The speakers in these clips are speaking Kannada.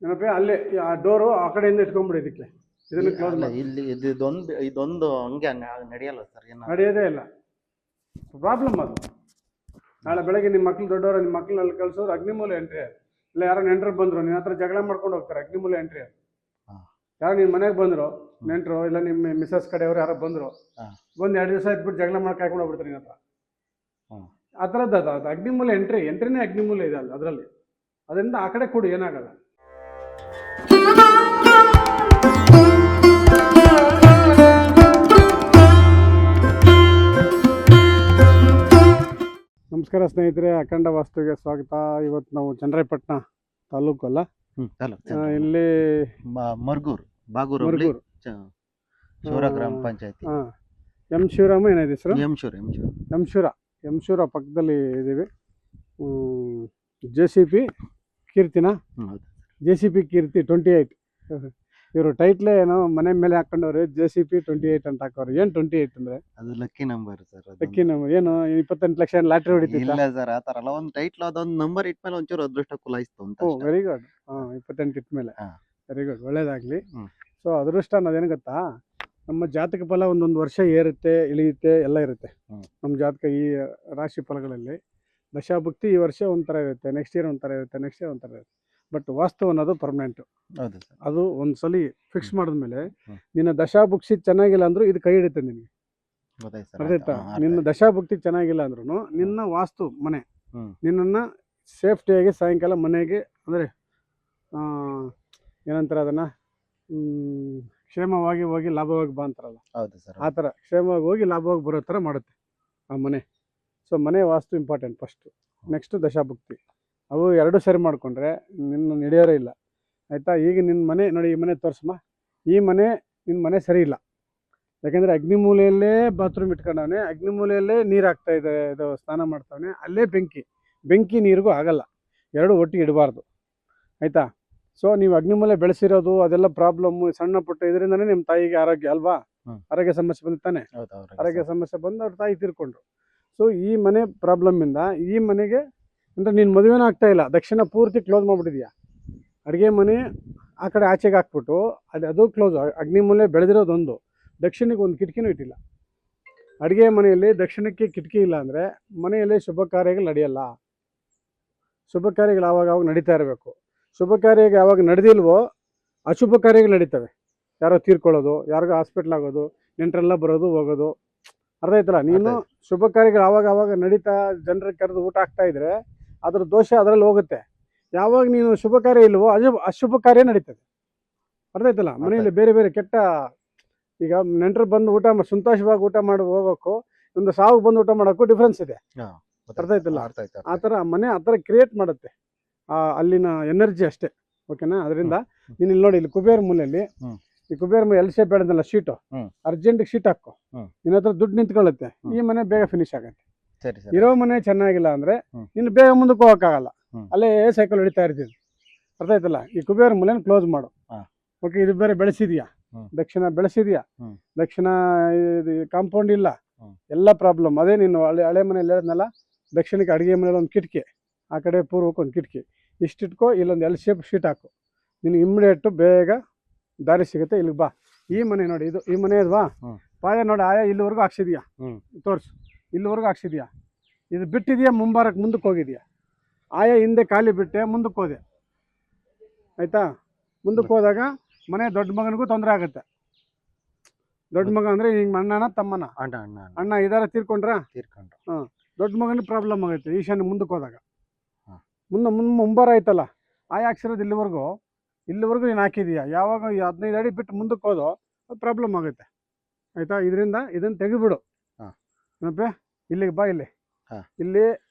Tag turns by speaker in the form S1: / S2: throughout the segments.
S1: ಏನಪ್ಪ ಅಲ್ಲಿ ಆ ಡೋರು ಆ ಕಡೆಯಿಂದ ಇಟ್ಕೊಂಡ್ಬಿಡಿ ಇದಕ್ಕೆ, ಇದನ್ನು ಕ್ಲೋಸ್ ಮಾಡಿ.
S2: ಇಲ್ಲಿ ಇದೊಂದು ಹಂಗೆ ನಡೆಯಲ್ಲ ಸರ್, ಏನು
S1: ನಡೆಯೋದೇ ಇಲ್ಲ, ಪ್ರಾಬ್ಲಮ್ ಅದು. ನಾಳೆ ಬೆಳಗ್ಗೆ ನಿಮ್ಮ ಮಕ್ಳು ದೊಡ್ಡವರು, ನಿಮ್ಮ ಮಕ್ಳನ್ನ ಅಲ್ಲಿ ಕಳ್ಸೋರು ಅಗ್ನಿಮೂಲ ಎಂಟ್ರಿ. ಇಲ್ಲ ಯಾರೋ ನೆಂಟರು ಬಂದರು, ನಿನ್ನ ಹತ್ರ ಜಗಳ ಮಾಡ್ಕೊಂಡು ಹೋಗ್ತಾರೆ, ಅಗ್ನಿಮೂಲ ಎಂಟ್ರಿ. ಯಾರು ನಿನ್ನ ಮನೆಗೆ ಬಂದರು ನೆಂಟರು, ಇಲ್ಲ ನಿಮ್ಮ ಮಿಸಸ್ ಕಡೆಯವರು ಯಾರೋ ಬಂದರು, ಬಂದು 2 ದಿವಸ ಇಟ್ಬಿಟ್ಟು ಜಗಳ ಮಾಡಿ ಕಾಯ್ಕೊಂಡು ಹೋಗ್ಬಿಡ್ತಾರೆ ನಿನ್ನ ಹತ್ರ. ಆ ಥರದ್ದು ಅದು ಅಗ್ನಿಮೂಲ ಎಂಟ್ರಿನೇ ಅಗ್ನಿಮೂಲ ಇದೆ ಅಲ್ಲ ಅದರಲ್ಲಿ. ಅದರಿಂದ ಆ ಕಡೆ ಕೊಡು, ಏನಾಗಲ್ಲ. ನಮಸ್ಕಾರ ಸ್ನೇಹಿತರೆ, ಅಖಂಡ ವಾಸ್ತುವಿಗೆ ಸ್ವಾಗತ. ಇವತ್ತು ನಾವು ಚನ್ನರಾಯಪಟ್ಟಣ ತಾಲೂಕು ಅಲ್ಲ, ಇಲ್ಲಿ
S2: ಬಾಗೂರು ಶಿವರ ಗ್ರಾಮ ಪಂಚಾಯತಿ.
S1: ಎಂ ಶಿವರಾಮ ಏನಿದೆ ಸರ್? ಎಂ ಶಿವರ ಪಕ್ಕದಲ್ಲಿ ಇದ್ದೀವಿ. JCP ಕೀರ್ತಿನ, JCP ಕೀರ್ತಿ 28. ಇವರು ಟೈಟ್ಲೇ ಏನೋ ಮನೆ ಮೇಲೆ ಹಾಕೊಂಡವ್ರೆ, JCP 28 ಅಂತ ಹಾಕೋರು. ಏನು 28 ಅಂದ್ರೆ?
S2: ಅದು lucky number sir.
S1: Lucky number ಏನು 28 ಲಕ್ಷ ಲಾಟ್ರಿ ಹೊಡಿತಿಲ್ಲ?
S2: ಇಲ್ಲ ಸರ್, ಆ ತರ ಅಲ್ಲ. ಒಂದು ಟೈಟ್ಲ್ ಅದೊಂದು ನಂಬರ್ ಇಟ್ಮೇಲೆ ಒಂಚೂರು ಅದೃಷ್ಟ ಕುಲಾಯಿಸ್ತು ಅಂತ.
S1: ಓ ವೆರಿ ಗುಡ್. 28 ಇಟ್ಮೇಲೆ ವೆರಿ ಗುಡ್, ಒಳ್ಳೇದಾಗ್ಲಿ. ಸೊ ಅದೃಷ್ಟ ಅನ್ನೋದೇನು ಗೊತ್ತಾ, ನಮ್ಮ ಜಾತಕ ಫಲ ಒಂದೊಂದು ವರ್ಷ ಏರುತ್ತೆ ಇಳಿಯುತ್ತೆ ಎಲ್ಲ ಇರುತ್ತೆ. ನಮ್ಮ ಜಾತಕ ಈ ರಾಶಿ ಫಲಗಳಲ್ಲಿ ದಶಾಭುಕ್ತಿ ಈ ವರ್ಷ ಒಂಥರ ಇರುತ್ತೆ, ನೆಕ್ಸ್ಟ್ ಇಯರ್ ಒಂಥರ ಇರುತ್ತೆ, ನೆಕ್ಸ್ಟ್ ಇಯರ್ ಒಂಥರ ಇರುತ್ತೆ. ಬಟ್ ವಾಸ್ತು ಅನ್ನೋದು ಪರ್ಮನೆಂಟ್. ಅದು ಒಂದ್ಸಲಿ ಫಿಕ್ಸ್ ಮಾಡಿದ್ಮೇಲೆ ನಿನ್ನ ದಶಾಭುಕ್ತಿ ಚೆನ್ನಾಗಿಲ್ಲ ಅಂದ್ರೂ ಇದು ಕೈ ಹಿಡಿತೆ ನಿನಗೆ, ಅರ್ಥಾಯ್ತಾ? ನಿನ್ನ ದಶಾಭುಕ್ತಿ ಚೆನ್ನಾಗಿಲ್ಲ ಅಂದ್ರೂ ನಿನ್ನ ವಾಸ್ತು ಮನೆ ನಿನ್ನನ್ನು ಸೇಫ್ಟಿಯಾಗಿ ಸಾಯಂಕಾಲ ಮನೆಗೆ ಅಂದರೆ ಏನಂತಾರೆ ಅದನ್ನು, ಕ್ಷೇಮವಾಗಿ ಹೋಗಿ ಲಾಭವಾಗಿ ಬಾ ಅಂತಾರಲ್ಲ, ಆ ಥರ ಕ್ಷೇಮವಾಗಿ ಹೋಗಿ ಲಾಭವಾಗಿ ಬರೋ ಥರ ಮಾಡುತ್ತೆ ಆ ಮನೆ. ಸೊ ಮನೆ ವಾಸ್ತು ಇಂಪಾರ್ಟೆಂಟ್ ಫಸ್ಟು, ನೆಕ್ಸ್ಟು ದಶಾಭುಕ್ತಿ. ಅವು ಎರಡು ಸರಿ ಮಾಡಿಕೊಂಡ್ರೆ ನಿನ್ನ ನಡೆಯೋರೇ ಇಲ್ಲ, ಆಯಿತಾ? ಈಗ ನಿನ್ನ ಮನೆ ನೋಡಿ, ಈ ಮನೆ ತೋರಿಸಮ್ಮ. ಈ ಮನೆ ನಿನ್ನ ಮನೆ ಸರಿ ಇಲ್ಲ, ಯಾಕೆಂದರೆ ಅಗ್ನಿಮೂಲೆಯಲ್ಲೇ ಬಾತ್ರೂಮ್ ಇಟ್ಕೊಂಡವನೆ, ಅಗ್ನಿಮೂಲೆಯಲ್ಲೇ ನೀರು ಹಾಕ್ತಾ ಇದೆ, ಇದು ಸ್ನಾನ ಮಾಡ್ತಾವನೆ, ಅಲ್ಲೇ ಬೆಂಕಿ ನೀರಿಗೂ ಆಗಲ್ಲ, ಎರಡು ಒಟ್ಟಿಗೆ ಇಡಬಾರ್ದು, ಆಯಿತಾ? ಸೊ ನೀವು ಅಗ್ನಿಮೂಲೆ ಬೆಳೆಸಿರೋದು ಅದೆಲ್ಲ ಪ್ರಾಬ್ಲಮ್ಮು, ಸಣ್ಣ ಪುಟ್ಟ ಇದರಿಂದನೇ ನಿಮ್ಮ ತಾಯಿಗೆ ಆರೋಗ್ಯ ಅಲ್ವಾ, ಆರೋಗ್ಯ ಸಮಸ್ಯೆ ಬಂದಿತ್ತಾನೆ, ಆರೋಗ್ಯ ಸಮಸ್ಯೆ ಬಂದು ಅವ್ರ ತಾಯಿ ತೀರ್ಕೊಂಡ್ರು. ಸೊ ಈ ಮನೆ ಪ್ರಾಬ್ಲಮ್ಮಿಂದ ಈ ಮನೆಗೆ ಅಂದರೆ ನೀನು ಮದುವೆನೂ ಆಗ್ತಾ ಇಲ್ಲ, ದಕ್ಷಿಣ ಪೂರ್ತಿ ಕ್ಲೋಸ್ ಮಾಡಿಬಿಟ್ಟಿದ್ಯಾ. ಅಡುಗೆ ಮನೆ ಆ ಕಡೆ ಆಚೆಗೆ ಹಾಕ್ಬಿಟ್ಟು ಅದು ಕ್ಲೋಸ್, ಅಗ್ನಿಮೂಲೆ ಬೆಳೆದಿರೋದೊಂದು, ದಕ್ಷಿಣಕ್ಕೆ ಒಂದು ಕಿಟಕಿನೂ ಇಟ್ಟಿಲ್ಲ. ಅಡುಗೆ ಮನೆಯಲ್ಲಿ ದಕ್ಷಿಣಕ್ಕೆ ಕಿಟಕಿ ಇಲ್ಲ ಅಂದರೆ ಮನೆಯಲ್ಲಿ ಶುಭ ಕಾರ್ಯಗಳು ನಡೆಯಲ್ಲ. ಶುಭ ಕಾರ್ಯಗಳು ಆವಾಗ ನಡೀತಾ ಇರಬೇಕು. ಶುಭ ಕಾರ್ಯಗಳು ಯಾವಾಗ ನಡೆದಿಲ್ವೋ ಅಶುಭ ಕಾರ್ಯಗಳು ನಡೀತವೆ. ಯಾರೋ ತೀರ್ಕೊಳ್ಳೋದು, ಯಾರಿಗೋ ಹಾಸ್ಪಿಟ್ಲ್ ಆಗೋದು, ನೆಂಟರೆಲ್ಲ ಬರೋದು ಹೋಗೋದು, ಅರ್ಥ ಆಯ್ತಲ್ಲ? ನೀನು ಶುಭ ಕಾರ್ಯಗಳು ಆವಾಗ ನಡೀತಾ ಜನರಿಗೆ ಕರೆದು ಊಟ ಆಗ್ತಾ ಇದ್ರೆ ಅದ್ರ ದೋಷ ಅದರಲ್ಲಿ ಹೋಗುತ್ತೆ. ಯಾವಾಗ ನೀನು ಶುಭ ಕಾರ್ಯ ಇಲ್ವೋ ಅಶುಭ ಕಾರ್ಯ ನಡೀತದೆ, ಅರ್ಥ ಆಯ್ತಲ್ಲ? ಮನೆಯಲ್ಲಿ ಬೇರೆ ಬೇರೆ ಕೆಟ್ಟ, ಈಗ ನೆಂಟರು ಬಂದು ಸಂತೋಷವಾಗಿ ಊಟ ಮಾಡಿ ಹೋಗೋಕ್ಕೂ ಒಂದು ಸಾವು ಬಂದು ಊಟ ಮಾಡೋಕ್ಕೂ ಡಿಫ್ರೆನ್ಸ್ ಇದೆ, ಅರ್ಥ ಆಯ್ತಲ್ಲ? ಆ ಥರ ಮನೆ ಆ ಥರ ಕ್ರಿಯೇಟ್ ಮಾಡುತ್ತೆ ಅಲ್ಲಿನ ಎನರ್ಜಿ ಅಷ್ಟೇ, ಓಕೆನಾ? ಅದರಿಂದ ನೀನು ಇಲ್ಲಿ ನೋಡಿ, ಇಲ್ಲಿ ಕುಬೇರ ಮೂಲೆಯಲ್ಲಿ ಈ ಕುಬೇರ ಮೂಲೆ ಎಲ್ ಶೇಪ್ ಹೇಳಿದ್ನಲ್ಲ ಶೀಟು, ಅರ್ಜೆಂಟಿಗೆ ಶೀಟ್ ಹಾಕೋ, ನಿನ್ನ ಹತ್ರ ದುಡ್ಡು ನಿಂತ್ಕೊಳ್ಳುತ್ತೆ, ಈ ಮನೆ ಬೇಗ ಫಿನಿಶ್ ಆಗುತ್ತೆ. ಇರೋ ಮನೆ ಚೆನ್ನಾಗಿಲ್ಲ ಅಂದ್ರೆ ನೀನು ಬೇಗ ಮುಂದಕ್ಕೆ ಹೋಗೋಕ್ಕಾಗಲ್ಲ, ಅಲ್ಲೇ ಸೈಕಲ್ ಹೊಡಿತಾ ಇರ್ತೀನಿ, ಅರ್ಥ ಆಯ್ತಲ್ಲ? ಈ ಕುಬೇರ ಮೂಲೆನ ಕ್ಲೋಸ್ ಮಾಡು, ಓಕೆ? ಇದು ಬೇರೆ ಬೆಳೆಸಿದ್ಯಾ, ದಕ್ಷಿಣ ಬೆಳೆಸಿದ್ಯಾ, ದಕ್ಷಿಣ ಕಾಂಪೌಂಡ್ ಇಲ್ಲ, ಎಲ್ಲ ಪ್ರಾಬ್ಲಮ್. ಅದೇ ನೀನು ಹಳೆ ಮನೆಯಲ್ಲಿ ಹೇಳಿದ್ನಲ್ಲ, ದಕ್ಷಿಣಕ್ಕೆ ಅಡುಗೆ ಮನೇಲಿ ಒಂದು ಕಿಟಕಿ, ಆ ಕಡೆ ಪೂರ್ವಕ್ಕೆ ಒಂದು ಕಿಟಕಿ, ಇಷ್ಟಿಟ್ಕೋ, ಇಲ್ಲೊಂದು ಎಲ್ ಶೇಪ್ ಶೀಟ್ ಹಾಕು, ನಿನಗೆ ಇಮ್ಮಿಡಿಯೇಟು ಬೇಗ ದಾರಿ ಸಿಗುತ್ತೆ. ಇಲ್ಲಿಗೆ ಬಾ. ಈ ಮನೆ ನೋಡಿ, ಇದು ಈ ಮನೆ ಅಲ್ವಾ? ಪಾಯ ನೋಡಿ, ಆಯಾ ಇಲ್ಲಿವರೆಗೂ ಹಾಕ್ಸಿದ್ಯಾ, ತೋರಿಸು, ಇಲ್ಲಿವರೆಗೂ ಹಾಕ್ಸಿದ್ಯಾ, ಇದು ಬಿಟ್ಟಿದೆಯಾ ಮುಂಬಾರಕ್ಕೆ ಮುಂದಕ್ಕೆ ಹೋಗಿದೆಯಾ? ಆಯಾ ಹಿಂದೆ ಖಾಲಿ ಬಿಟ್ಟೆ ಮುಂದಕ್ಕೆ ಹೋದೆ, ಆಯಿತಾ? ಮುಂದಕ್ಕೆ ಹೋದಾಗ ಮನೆ ದೊಡ್ಡ ಮಗನಿಗೂ ತೊಂದರೆ ಆಗುತ್ತೆ. ದೊಡ್ಡ ಮಗ ಅಂದರೆ ಹಿಂಗೆ ಅಣ್ಣನ ತಮ್ಮನ ಅಣ್ಣ ಇದಾರ ತೀರ್ಕೊಂಡ್ರ, ದೊಡ್ಡ ಮಗನಿಗೆ ಪ್ರಾಬ್ಲಮ್ ಆಗುತ್ತೆ. ಈಶಾನ್ಯ ಮುಂದಕ್ಕೆ ಹೋದಾಗ ಮುಂಬಾರ ಆಯ್ತಲ್ಲ, ಆಯಾ ಹಾಕ್ಸಿರೋದು ಇಲ್ಲಿವರೆಗೂ ನೀನು ಹಾಕಿದೀಯಾ, ಯಾವಾಗ 15 ಅಡಿ ಬಿಟ್ಟು ಮುಂದಕ್ಕೆ ಹೋದೋ ಅದು ಪ್ರಾಬ್ಲಮ್ ಆಗುತ್ತೆ, ಆಯಿತಾ? ಇದರಿಂದ ಇದನ್ನು ತೆಗಿಬಿಡು. ಏನಪ್ಪ, ಇಲ್ಲಿಗೆ ಬಾ, ಇಲ್ಲಿ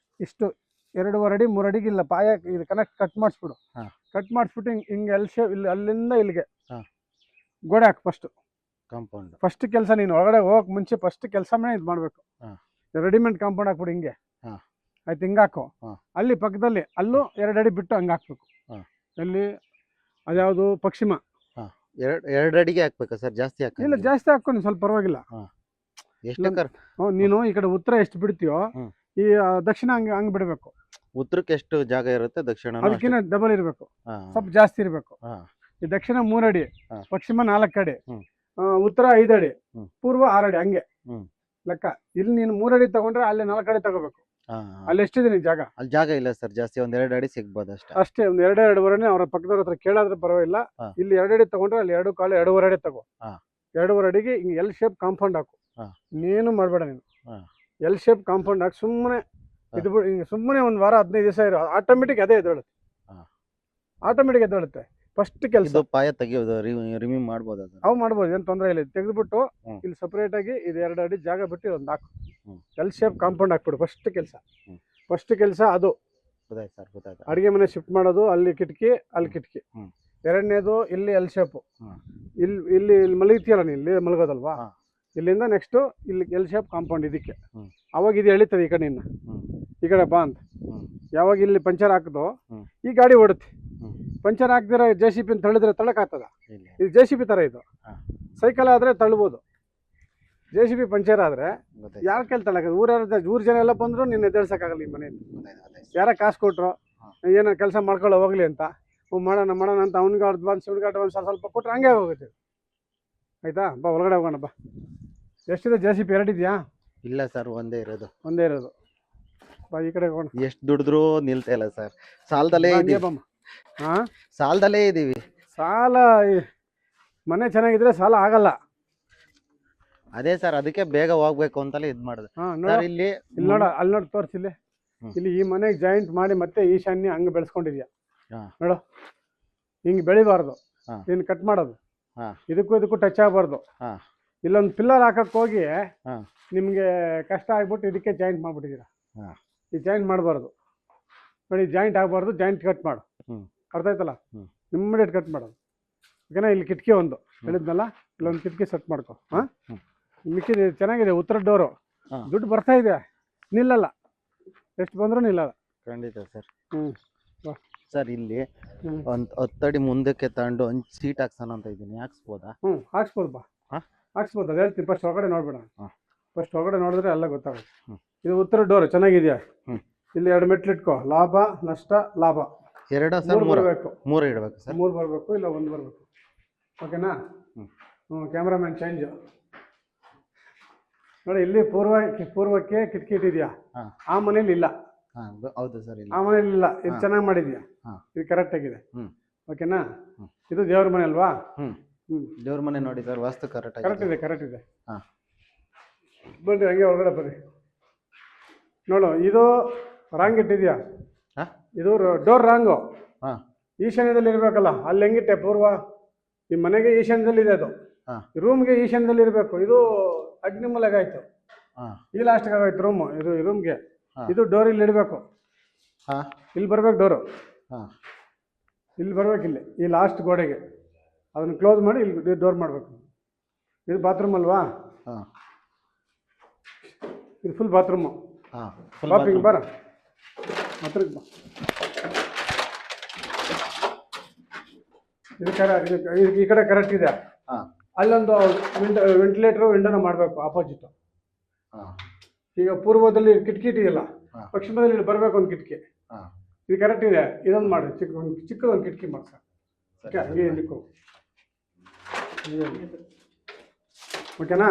S1: ಇಷ್ಟು 2.5 ಅಡಿ 3 ಅಡಿಗೆ ಇಲ್ಲ ಪಾಯ, ಇದು ಕಟ್ ಮಾಡಿಸ್ಬಿಡು. ಕಟ್ ಮಾಡಿಸ್ಬಿಟ್ಟು ಹಿಂಗೆ ಎಲ್ ಶೇಪ್, ಇಲ್ಲಿ ಅಲ್ಲಿಂದ ಇಲ್ಲಿಗೆ ಗೋಡೆ ಹಾಕು. ಫಸ್ಟ್ ಕೆಲಸ ನೀನು ಒಳಗಡೆ ಹೋಗಕ್ಕೆ ಮುಂಚೆ ಫಸ್ಟ್ ಕೆಲಸನೇ ಇದು ಮಾಡಬೇಕು. ರೆಡಿಮೇಡ್ ಕಾಂಪೌಂಡ್ ಹಾಕ್ಬಿಡು ಹಿಂಗೆ, ಆಯ್ತು? ಹಿಂಗೆ ಹಾಕು. ಅಲ್ಲಿ ಪಕ್ಕದಲ್ಲಿ ಅಲ್ಲೂ 2 ಅಡಿ ಬಿಟ್ಟು ಹಂಗೆ ಹಾಕ್ಬೇಕು. ಎಲ್ಲಿ ಅದ್ಯಾವುದು ಪಶ್ಚಿಮ
S2: 2 ಅಡಿಗೆ ಹಾಕ್ಬೇಕಾ ಸರ್? ಜಾಸ್ತಿ
S1: ಇಲ್ಲ, ಜಾಸ್ತಿ ಹಾಕೊಂಡು ಸ್ವಲ್ಪ ಪರವಾಗಿಲ್ಲ. ನೀನು ಈ ಕಡೆ ಉತ್ತರ ಎಷ್ಟು ಬಿಡ್ತೀಯೋ ಈ ದಕ್ಷಿಣ ಹಂಗೆ ಬಿಡಬೇಕು.
S2: ಉತ್ತರಕ್ಕೆ ಎಷ್ಟು ಜಾಗ ಇರುತ್ತೆ, ದಕ್ಷಿಣ
S1: ಅದಕ್ಕಿಂತ ಡಬಲ್ ಇರಬೇಕು, ಸ್ವಲ್ಪ ಜಾಸ್ತಿ ಇರಬೇಕು. ಈ ದಕ್ಷಿಣ 3 ಅಡಿ, ಪಶ್ಚಿಮ 4 ಅಡಿ, ಉತ್ತರ 5 ಅಡಿ, ಪೂರ್ವ 6 ಅಡಿ, ಹಂಗೆ ಲೆಕ್ಕ. ಇಲ್ಲಿ ನೀನು 3 ಅಡಿ ತಗೊಂಡ್ರೆ ಅಲ್ಲಿ 4 ಅಡಿ ತಗೋಬೇಕು. ಅಲ್ಲಿ ಎಷ್ಟಿದೆ ನಿನ್ ಜಾಗ?
S2: ಅಲ್ಲಿ ಜಾಗ ಇಲ್ಲ ಸರ್, ಜಾಸ್ತಿ ಒಂದ್ 2 ಅಡಿ ಸಿಗ್ಬೋದು
S1: ಅಷ್ಟೇ. ಒಂದ್ 2-2.5 ಅವರ ಪಕ್ಕದವ್ರ ಹತ್ರ ಕೇಳಾದ್ರೆ ಪರವಾಗಿಲ್ಲ. ಇಲ್ಲಿ 2 ಅಡಿ ತಗೊಂಡ್ರೆ ಅಲ್ಲಿ 2 ಕಾಲು 2.5 ಅಡಿ ತಗೋ. 2.5 ಅಡಿಗೆ ಹಿಂಗೆ ಎಲ್ ಶೇಪ್ ಕಾಂಪೌಂಡ್ ಹಾಕು. ನೀನು ಮಾಡ್ಬೇಡ, ನೀನು ಎಲ್ ಶೇಪ್ ಕಾಂಪೌಂಡ್ ಹಾಕಿ ಸುಮ್ಮನೆ ಇದು ಸುಮ್ಮನೆ ಒಂದು ವಾರ 15 ದಿವಸ ಇರೋ ಆಟೋಮೆಟಿಕ್ ಅದೇ ಎದ್ದೇಳುತ್ತೆ. ಆಟೋಮೆಟಿಕ್ ಎದ್ದೇಳುತ್ತೆ. ಫಸ್ಟ್ ಕೆಲಸ
S2: ಪಾಯ ತೆಗಿಯೋದು, ರಿಮೂವ್ ಮಾಡ್ಬೋದು.
S1: ಅವು ಮಾಡ್ಬೋದು, ಏನು ತೊಂದರೆ ಇಲ್ಲ. ತೆಗೆದುಬಿಟ್ಟು ಇಲ್ಲಿ ಸಪ್ರೇಟ್ ಆಗಿ ಇದು 2 ಅಡಿ ಜಾಗ ಬಿಟ್ಟು ಒಂದು ಹಾಕು. ಎಲ್ ಶೇಪ್ ಕಾಂಪೌಂಡ್ ಹಾಕ್ಬಿಡು. ಫಸ್ಟ್ ಕೆಲಸ ಅದು. ಅಡಿಗೆ ಮನೆ ಶಿಫ್ಟ್ ಮಾಡೋದು, ಅಲ್ಲಿ ಕಿಟಕಿ ಅಲ್ಲಿ ಕಿಟಕಿ. ಎರಡನೇದು ಇಲ್ಲಿ ಎಲ್ ಶೇಪು. ಇಲ್ಲಿ ಮಲಗ್ತೀಯಲ್ಲ ನೀನು, ಇಲ್ಲಿ ಮಲಗೋದಲ್ವಾ, ಇಲ್ಲಿಂದ ನೆಕ್ಸ್ಟು ಇಲ್ಲಿ ಎಲ್ ಶೇಪ್ ಕಾಂಪೌಂಡ್ ಇದಕ್ಕೆ. ಅವಾಗ ಇದು ಎಳಿತದೆ ಈ ಕಡೆ, ಈ ಕಡೆ ಬಾ ಅಂತ. ಯಾವಾಗ ಇಲ್ಲಿ ಪಂಚರ್ ಹಾಕಿದೋ ಈ ಗಾಡಿ ಓಡುತ್ತೆ. ಪಂಚರ್ ಹಾಕ್ದಿರ JCB ತಳ್ಳಿದ್ರೆ ತಳ್ಳಕ್ಕಾಗ್ತದ? ಇದು JCB ಥರ, ಇದು ಸೈಕಲ್ ಆದರೆ ತಳ್ಬೋದು. JCB ಪಂಚರ್ ಆದರೆ ಯಾರ ಕೈಲಿ ತಳ್ಳಕ್ಕೆ? ಊರು ಜನ ಎಲ್ಲ ಬಂದರೂ ನೀನು ಎದ್ದೇಳ್ಸೋಕ್ಕಾಗಲ್ಲ ಈ ಮನೆಯಲ್ಲಿ. ಯಾರ ಕಾಸು ಕೊಟ್ಟರು ಏನೋ ಕೆಲಸ ಮಾಡ್ಕೊಳ್ಳೋ ಹೋಗ್ಲಿ ಅಂತ, ಮಾಡೋಣ ಅಂತ ಅವ್ನಿಗೆ ಅಡ್ವಾನ್ಸ್ ಸ್ವಲ್ಪ ಕೊಟ್ಟರೆ ಹಂಗೆ ಹೋಗುತ್ತೆ. ಆಯಿತಾ? ಬಾ ಒಳಗಡೆ ಹೋಗೋಣ ಬಾ. ಎಷ್ಟಿದೆ JCB? 2 ಇದೆಯಾ?
S2: ಇಲ್ಲ ಸರ್, ಒಂದೇ ಇರೋದು.
S1: ಬಾ ಈ ಕಡೆ ಹೋಗೋಣ.
S2: ಎಷ್ಟು ದುಡಿದ್ರು ನಿಲ್ತಾ ಇಲ್ಲ ಸರ್, ಸಾಲದಲ್ಲೇ ಇದೀವಿ. ಸಾಲದಲ್ಲೇ ಇದೀವಿ.
S1: ಸಾಲ ಮನೆ ಚೆನ್ನಾಗಿದ್ರೆ ಸಾಲ ಆಗಲ್ಲ.
S2: ಅದೇ ಸರ್, ಅದಕ್ಕೆ ಬೇಗ ಹೋಗ್ಬೇಕು ಅಂತಲೇ ಇದು ಮಾಡಿದೆ. ಇಲ್ಲಿ
S1: ನೋಡ, ಅಲ್ಲಿ ನೋಡಿ ತೋರಿಸಿಲ್ಲಿ. ಇಲ್ಲಿ ಈ ಮನೆಗೆ ಜಾಯಿಂಟ್ ಮಾಡಿ ಮತ್ತೆ ಈಶಾನ್ಯ ಹಂಗೆ ಬೆಳೆಸ್ಕೊಂಡಿದ್ಯಾ ನೋಡು. ಹಿಂಗೆ ಬೆಳಿಬಾರ್ದು, ಇನ್ನು ಕಟ್ ಮಾಡೋದು. ಇದಕ್ಕೂ ಟಚ್ ಆಗಬಾರ್ದು. ಇಲ್ಲೊಂದು ಪಿಲ್ಲರ್ ಹಾಕಕ್ಕೆ ಹೋಗಿ ನಿಮಗೆ ಕಷ್ಟ ಆಗ್ಬಿಟ್ಟು ಇದಕ್ಕೆ ಜಾಯಿಂಟ್ ಮಾಡ್ಬಿಟ್ಟಿದ್ದೀರಾ. ಈ ಜಾಯಿಂಟ್ ಮಾಡಬಾರ್ದು ನೋಡಿ, ಜಾಯಿಂಟ್ ಆಗಬಾರ್ದು. ಜಾಯಿಂಟ್ ಕಟ್ ಮಾಡು, ಅರ್ಥ ಆಯ್ತಲ್ಲ? ಇಮ್ಮಿಡಿಯೇಟ್ ಕಟ್ ಮಾಡೋದು. ಓಕೆನಾ? ಇಲ್ಲಿ ಕಿಟಕಿ ಒಂದು ಹೇಳಿದ್ನಲ್ಲ, ಇಲ್ಲೊಂದು ಕಿಟಕಿ ಸೆಟ್ ಮಾಡ್ಕೊ. ಮಿಕ್ಕಿದ ಚೆನ್ನಾಗಿದೆ. ಉತ್ತರ ಡೋರು ದುಡ್ಡು ಬರ್ತಾ ಇದೆ, ನಿಲ್ಲಲ್ಲ. ಎಷ್ಟು ಬಂದರೂ ನಿಲ್ಲಲ್ಲ.
S2: ಖಂಡಿತ ಸರ್. ಸರ್, ಇಲ್ಲಿ ಒಂದು 10 ಅಡಿ ಮುಂದಕ್ಕೆ ತಗೊಂಡು ಒಂದು ಸೀಟ್ ಹಾಕ್ಸೋಣ ಅಂತ ಇದ್ದೀನಿ, ಹಾಕ್ಸ್ಬೋದಾ?
S1: ಹಾಕ್ಸ್ಬೋದು ಬಾ, ಹಾಕ್ಸ್ಬೋದು. ಅದು ಹೇಳ್ತೀನಿ. ಫಸ್ಟ್ ಹೊರಗಡೆ ನೋಡ್ಬೇಡ. ಫಸ್ಟ್ ಹೊರಗಡೆ ನೋಡಿದ್ರೆ ಎಲ್ಲ ಗೊತ್ತಾಗುತ್ತೆ. ಇದು ಉತ್ತರ ಡೋರ್ ಚೆನ್ನಾಗಿದೆಯಾ? ಇಲ್ಲಿ 2 ಮೆಟ್ಲು ಇಟ್ಕೋ. ಲಾಭ ನಷ್ಟ ಲಾಭ
S2: 2 ಸರ್, 3 ಇಡಬೇಕು ಸರ್.
S1: 3 ಬರಬೇಕು, ಇಲ್ಲ 1 ಬರಬೇಕು. ಓಕೆನಾ? ಕ್ಯಾಮ್ರಾಮ್ಯಾನ್ ಚೇಂಜ್ ನೋಡಿ. ಇಲ್ಲಿ ಪೂರ್ವಕ್ಕೆ ಕಿಟಕಿ ಇಟ್ಟಿದ್ಯಾ? ಆ ಮನೇಲಿ ಇಲ್ಲ.
S2: ಹೌದು ಸರ್,
S1: ಆ ಮನೇಲಿ ಇಲ್ಲ. ಇದು ಚೆನ್ನಾಗಿ ಮಾಡಿದ್ಯಾ? ಇದು ಕರೆಕ್ಟ್ ಆಗಿದೆ. ಓಕೆನಾ? ಇದು ದೇವ್ರ ಮನೆ ಅಲ್ವಾ?
S2: ದೇವ್ರ ಮನೆ ನೋಡಿ ಸರ್, ವಾಸ್ತು ಕರೆಕ್ಟ್
S1: ಇದೆ. ಬನ್ರಿ, ಹಂಗೆ ಒಳಗಡೆ ಬರ್ರಿ. ನೋಡು, ಇದು ರಾಂಗ್ ಇಟ್ಟಿದ್ಯಾ? ಇದು ಡೋರ್ ರಾಂಗು. ಈಶಾನ್ಯದಲ್ಲಿ ಇರಬೇಕಲ್ಲ, ಅಲ್ಲಿ ಹೆಂಗಿಟ್ಟೆ? ಪೂರ್ವ. ಈ ಮನೆಗೆ ಈಶಾನ್ಯದಲ್ಲಿ ಇದೆ, ಅದು ರೂಮ್ಗೆ ಈಶಾನ್ಯದಲ್ಲಿ ಇರಬೇಕು. ಇದು ಅಗ್ನಿಮೂಲೆಗಾಯ್ತು, ಈ ಲಾಸ್ಟ್ಗೆ ಆಗೋಯ್ತು ರೂಮು. ಇದು ರೂಮ್ಗೆ ಇದು ಡೋರ್ ಇಲ್ಲಿ ಇಡಬೇಕು. ಇಲ್ಲಿ ಬರ್ಬೇಕು ಡೋರು, ಇಲ್ಲಿ ಬರ್ಬೇಕು. ಇಲ್ಲಿ ಈ ಲಾಸ್ಟ್ ಗೋಡೆಗೆ ಅದನ್ನು ಕ್ಲೋಸ್ ಮಾಡಿ ಇಲ್ಲಿ ಡೋರ್ ಮಾಡಬೇಕು. ಇದು ಬಾತ್ರೂಮ್ ಅಲ್ವಾ? ಇದು ಫುಲ್ ಬಾತ್ರೂಮು. ಬಾಪಿಂಗ್ ಬರ ಹತ್ರಕ್ಕೆ ಬಾ. ಇದು ಈ ಕಡೆ ಕರೆಕ್ಟ್ ಇದೆ. ಅಲ್ಲೊಂದು ವೆಂಟಿಲೇಟರ್ ವಿಂಡೋನ ಮಾಡಬೇಕು ಆಪೋಸಿಟ್. ಈಗ ಪೂರ್ವದಲ್ಲಿ ಕಿಟಕಿ ಇದೆಯಲ್ಲ, ಪಶ್ಚಿಮದಲ್ಲಿ ಇಲ್ಲಿ ಬರಬೇಕು ಒಂದು ಕಿಟಕಿ. ಇದು ಕರೆಕ್ಟ್ ಇದೆ. ಇದೊಂದು ಮಾಡಿ, ಚಿಕ್ಕದೊಂದು ಕಿಟಕಿ ಮಾಡಿ ಸರ್. ಓಕೆ, ಹಂಗೆ ನಿಲ್ಕೋ. ಓಕೆನಾ?